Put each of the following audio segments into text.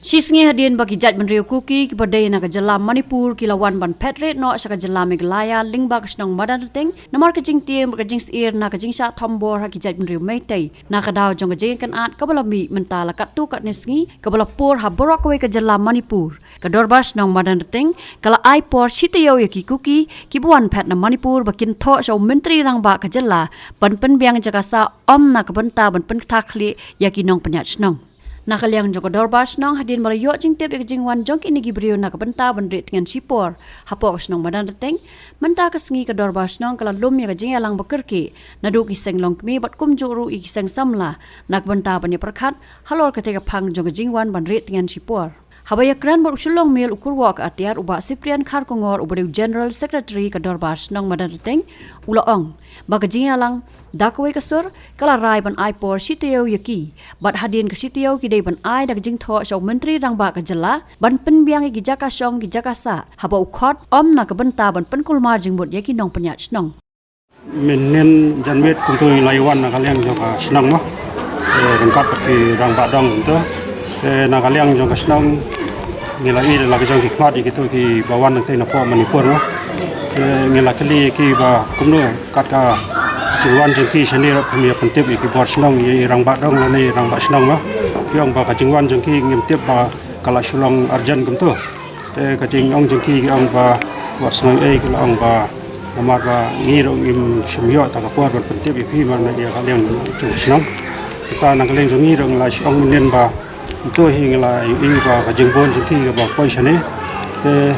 Sisngi hadian bagi jaj Menteri Kuki kepada nak kejelam Manipur kilawan ban petre no saka jelam Meghalaya lingba kesnong madan ting namar kejing tiem kejing seir nak kejing sya thombor haki jaj Menteri Meitei nak kadau jong kejing kan at kabala mi mentala katu kat nesngi kabala por haborok we kejelam Manipur kadorbas nong madan ting kala ai por sitayo yaki Kuki kibuan pet na Manipur bakin tho shaw Menteri rang ba kejela ban pen biang jakasa om nak benta ban pen takli yaki nong penyat snong Nakaliang joko dorbas nong hadin malayo jing tiap jing wan jong ini gibrio nak benta bandrit dengan sipor hapok nong badan reteng menta kesengi ke dorbas nong kala lum ya jing alang bekerki nadu kiseng long kmi bat kum juru i kiseng samla nak benta banya perkat halor ketika pang jong jing wan bandrit dengan sipor Habaya kran bor usulong mil ukur wak atiar uba Cyprian Kharkongor ubadeu General Secretary ke dorbas nong badan reteng ulaong baga jing alang Dakwe kasur kala rai ban ai por sitio yaki bat hadin ke sitio kidai ban ai dak jing tho shaw menteri rang ba ka jela ban penbiang gi jaka song gi jaka sa haba ukhot om na ka benta ban pen kulmar jing bot yaki nong penya snong menen janmet kuntu laiwan na kaliang joka snong mo kan kat ki rang ba dong to na kaliang joka snong ngilai la ka jong ki khmat ki to ki bawan nang te na po Manipur mo ngila kali ki ba kumno kat ka Jingwan jengki seni rak kami pentip iki buat senang ye rang bak dong lani rang bak senang mah kiong ba kajingwan jengki ngimtip ba kala sulong arjan kumtu te kajing ong jengki kiong ba buat senang kala ong ba namar ba ngiro ngim semyo ta ka buat pentip iki mana dia kalian jeng senang kita nak kalian jeng ngiro ngla ong minen ba itu hingla i ba kajingbon jengki ba koi sane te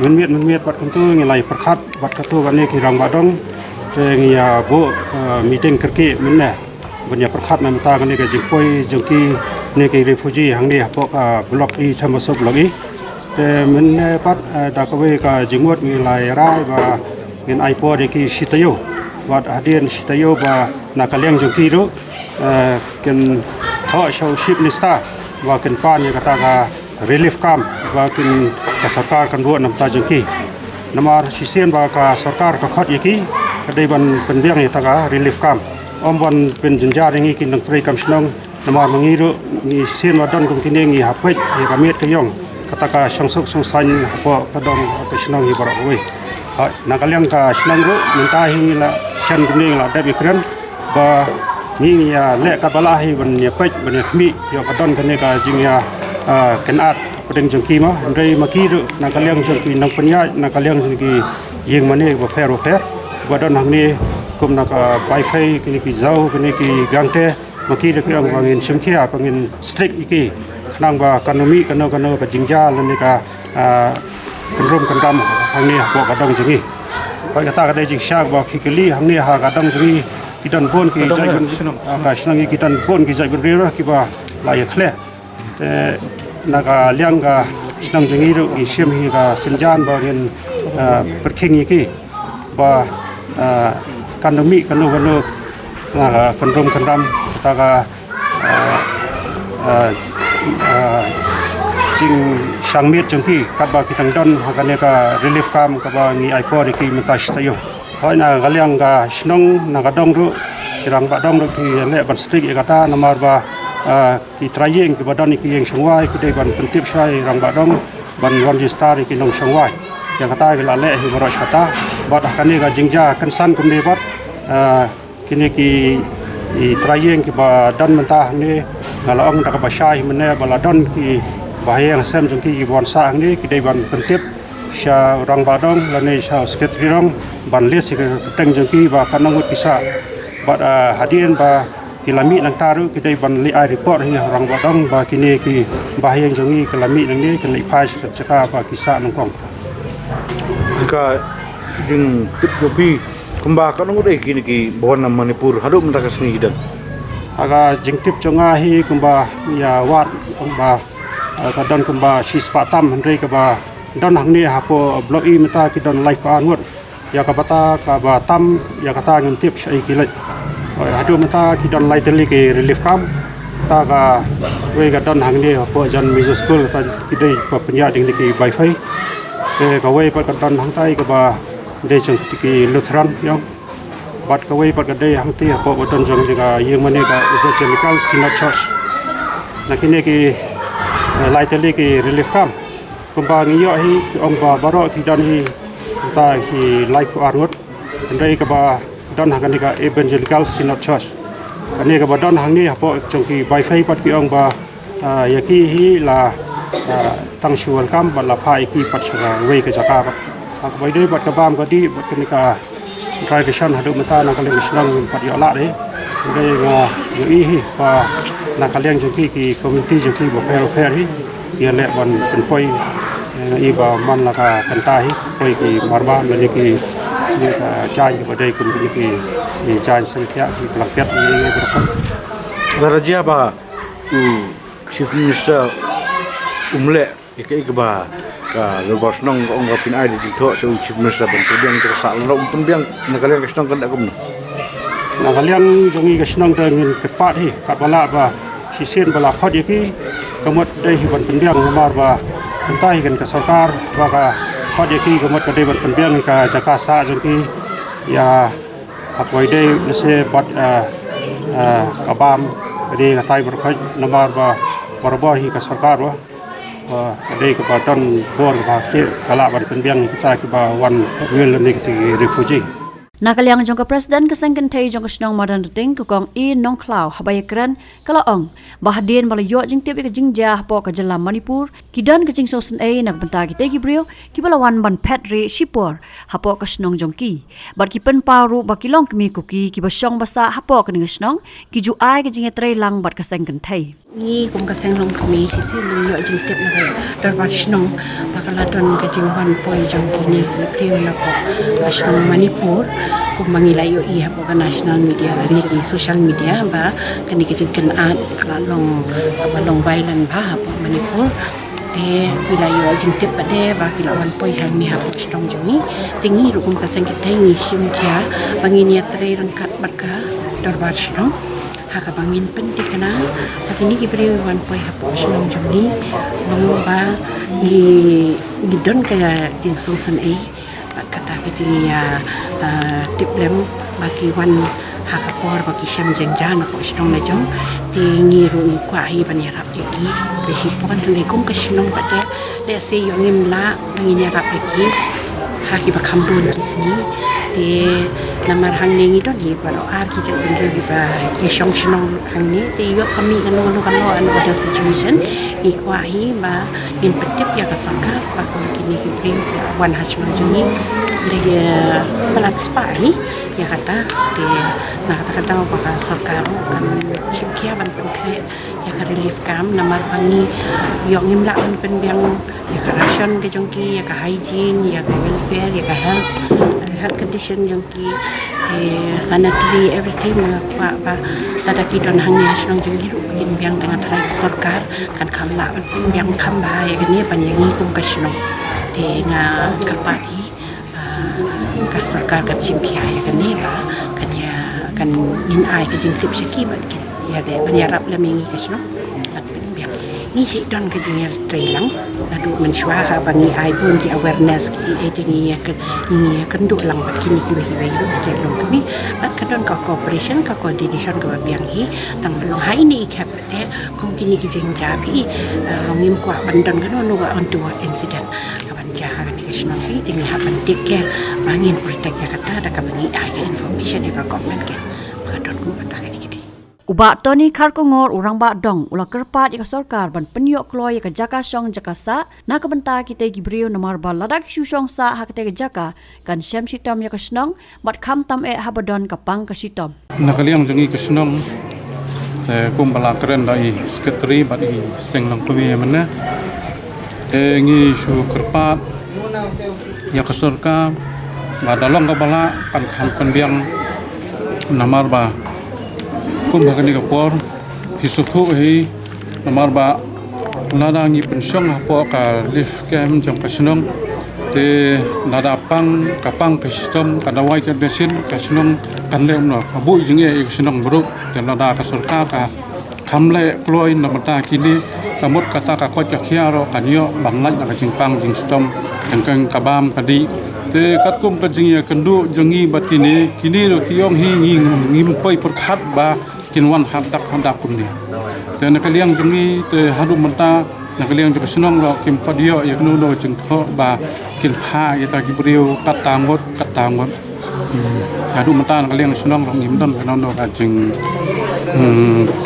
menmiet bat kumtu ngilai perkhat bat katu kane ki rang bak dong ya bu meeting kerki mana banyak perkhat nama ta kan ni ke jempoi jengki ni ke refugee hang ni apok blok i termasuk blok i te mana pat dakawe ka jengwat ni lai rai ba ngin aipo de ki sitayo wat hadien sitayo ba nakaliang jengki ro ken tho show ship ni sta wa ken pan ni kata ka relief camp wa ken ka sarkar kan buat nam ta jengki namar sisen ba ka sarkar ka khot yaki kadai ban penbiang ni taka relief camp om ban pen jenjar ngi kin nang frei kam snong namar mangiru ni sen wadon kum kini ngi hapet ni kamet ke yong kataka songsok songsan apo kadong ke snong hi barak we ha nakaliang ka snong ru minta hi la shan kum ni la dabi kran ba ni ya le ka balahi ban ya pet ban khmi yo kadon kan ni ka jing ya kenat pedeng jengki ma ndai makiru nakaliang jengki nang penya nakaliang jengki yeng mane ba fer badan hang ni kum nak wifi kini ki zau kini ki gangte maki de kang bangin semkhia bangin strict iki khnang ba kanomi kano ka jingja lan ni ka kanrom kandam hang ni bo kadang jengi pai kata ka jing syak ba khikeli hang ni ha kadang jengi kidan bon ki jai ban ka snang ki kidan bon ki jai ban rira ki ba la ya khle te naga liang ka snang jengi ru i sem hi ka senjan ba ngin perking iki ba kanomi kanu na kandom kandam taka jing sangmit jengki katba kitang don hakane ka relief camp ka ba ngi aipo ki metash tayo hoi na galiang ka snong na kadong ru irang ba dong ru ki le ban strik kata namar ba ki trayeng ki badan ki yeng sangwai ki dei ban pentip sai rang ba dong ban wan star ki nong sangwai yang kata gila le hi boros kata bat hakane ka jingja kansan kum ne bat kini ki trayeng ki ba dan mentah ni ngalaong tak ba syai mene baladon ki bahaya sem jengki ki bon sa ni ki dei ban pentip sya orang badong lane sya sekretari rong ban les ki teng jengki ba kanang ut bisa bat hadien ba kilami nang taru ki dei ban li ai report hi orang badong ba kini ki bahaya jengi kilami nang ni ki li pas caka ba kisah nang kong ka jing tip jobi kumba ka nang udai kini ki bon na Manipur hadu menta ka sni hidan aga jing tip chonga hi kumba ya wat kumba ka don kumba sis patam handai ka ba don hang ni hapo blok i meta ki don live pa ngot ya ka bata ka ba tam ya kata ngin tip sai ki lai hadu meta ki don lai teli ki relief camp ta ka we ka don hang ni hapo jan middle school ta ki dei pa penya ding ki wifi te ka we pa ka don hang tai ka ba de chung ki Lutheran yong bat ka we pa ka de hang ti hapo don jong ni ka yeng mane ka evangelical synod church nakine ki lai tali ki relief camp kumpa ngiyo hi ong ba baro ki dan hi ta hi lai ku arngot ndai ka ba don hang ni ka evangelical synod church kani ka ba don hang ni hapo chongki bai fai pat ki ong ba yaki hi la tang shual kam ba la phai ki pat sura wei ka jaka ba ak bai dei bat ka bam ka di bat ni ka tradition hadu mata na kaleng islang pat yo la de ndai nga yo i hi pa na kaleng chongki ki community chongki ba fair hi ya le ban pen poi iba man la ka kanta hi poi ki marba mani ki ni ka chai ki badai kum ki chai sangkya ki blaket ni berapa Daraja ba Chief Minister umle ikai ba ka lebas nong ong pin ai di tho so Chief Minister ban pembiang ke sal no pembiang nakalian ke snong kan akum na kalian jongi ke snong dengan kepat hi kat bala ba sisen bala khot yaki kamot dai hi ban pembiang nomor ba entai kan ke sarkar ba ka khot yaki kamot ka dai ban pembiang ka jakasa jongi ya akwai dai lese bat kabam di katai berkhot nomor ba barabahi ka sarkar ba dai ka baton bor ba ke kala ban pembiang kita ki ba wan wel ni ki refugee Nakaliang jong ka Presiden kesengken thei jong kasnong madan ting kukong I nong klau habayakran kalaong bahadien balayo jing tiap ka jingja po ka jala Manipur kidan ka jing sosen a nagbanta ki tegi brio ki balawan ban Petre Shipor hapo kasnong jong ki bar ki pen paru ba kilong kmi kuki ki basong basa hapo ka ningasnong ki ju ai ka jing tre lang bat kasengken thei ni kum ka seng long kami si si lu yo jing tip na kay darbat snong bakala don ka jing wan poi jong kini ki priyo na po asnong Manipur kum mangilay yo iya po ka national media ni ki social media ba kani ka jing kanat kala long violent ba po Manipur te wilayo jing tip ade ba kilawan poi hang ni hapo snong jongi tingi ru kum ka seng kitay ni sim kya banginia tre rangkat barka darbat snong haka bangin penting kana pakini ki beri wan poi hapo snong jongi ba ni don kaya jing songsen ai pat kata ka jing ya tiplem baki wan haka por baki syam jengjan hapo snong na jong tingi ru i kwa hi ban yarap ki besi pon le kum ka snong pade le se yo ngim la ngin yarap ki haki ba kambun kisni te namar hang nengi don hi balo ar ki jang bendro ki ba ki shong snong hang ni te yo kami kan no kan lo an ada situation i kwa hi ba in petip ya ka saka ba ko kini ki bring wan hachno jungi le palat spai ya kata te na kata ba ka saka kan chimkia ban pengkre ya ka relief cam namar bangi yo ngim la an pen biang ya ka ration ke jongki ya ka hygiene ya ka welfare ya ka health condition jongki sanitary everything mga ba tadaki don hang ni hasnong jongki ru begin biang tengah tarai ke sarkar kan kamla biang kamba ya gani panyangi kum kasnong te nga kapati ka sarkar kan chimkia ya gani ba kan ya kan in ai ke jing tip saki ba ya de panyarap la mengi kasnong at biang ni si don ke jing trailang adu mensyua ha bangi ai pun ki awareness ki etingi ya kan du lang bat kini ki wi wi ke jeng long kami bat kadon ka cooperation ka coordination ka biang hi tang long hai ni ikap de kom kini ki jeng jabi longim kwa bandon kan no ga on to incident kaban jaha kan ki snong hi tingi ha ban take care bangin protect ya kata da ka bangi ai ka information ya ka comment ke kadon ku patah ke ki Uba Tony Karkongor urang ba dong ula kerpat ika sarkar ban penyok kloy ika jaka syong jaka sa na kabenta kita gibriu namar ba ladak syusong sa hakte jaka kan syam sitom ya kasnong bat kham tam habadon kapang kasitom nakaliang jongi kasnong kum bala keren dai sekretari bat i senglong kwi mana ngi syu kerpat ya kasarkar ba dalong ka bala kan kham penbiang namar ba kum bagani kapor hisuthu hi namar ba ladangi pensyong hapo ka lift cam jong kasnong te nada pang kapang kastom kadawai ka desin kasnong kan le no bu jinge kasnong bro te nada ka sarkar ka kamle kloi namata kini kamot kata ka ko chakhia kanyo banglaj na jingpang jingstom engkang kabam kadi te katkum ka jingya kandu jongi batini kini ro kiyong hi ngim poi perkhat ba kinwan hadak kumni te nak liang jungi te hadu menta nak liang juga senang lo kim padio ya knu do jeng tho ba kin pha ya ta gibriu katangot hadu menta nak liang senang lo ngim don kanu do ka jeng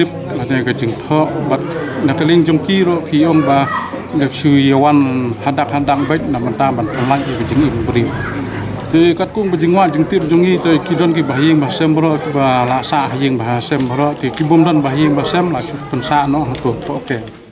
tip la te ka jeng tho bat nak liang jungki ro kiong ba nak sui yawan hadak baik na menta ban pelan ya jeng ibriu thì các cung bây giờ chúng tiếp chúng nghi tới khi đơn cái bài hình bà xem bro và là xã hình bà xem bro thì cái bom đơn bài hình bà xem là phần xã nó thuộc ok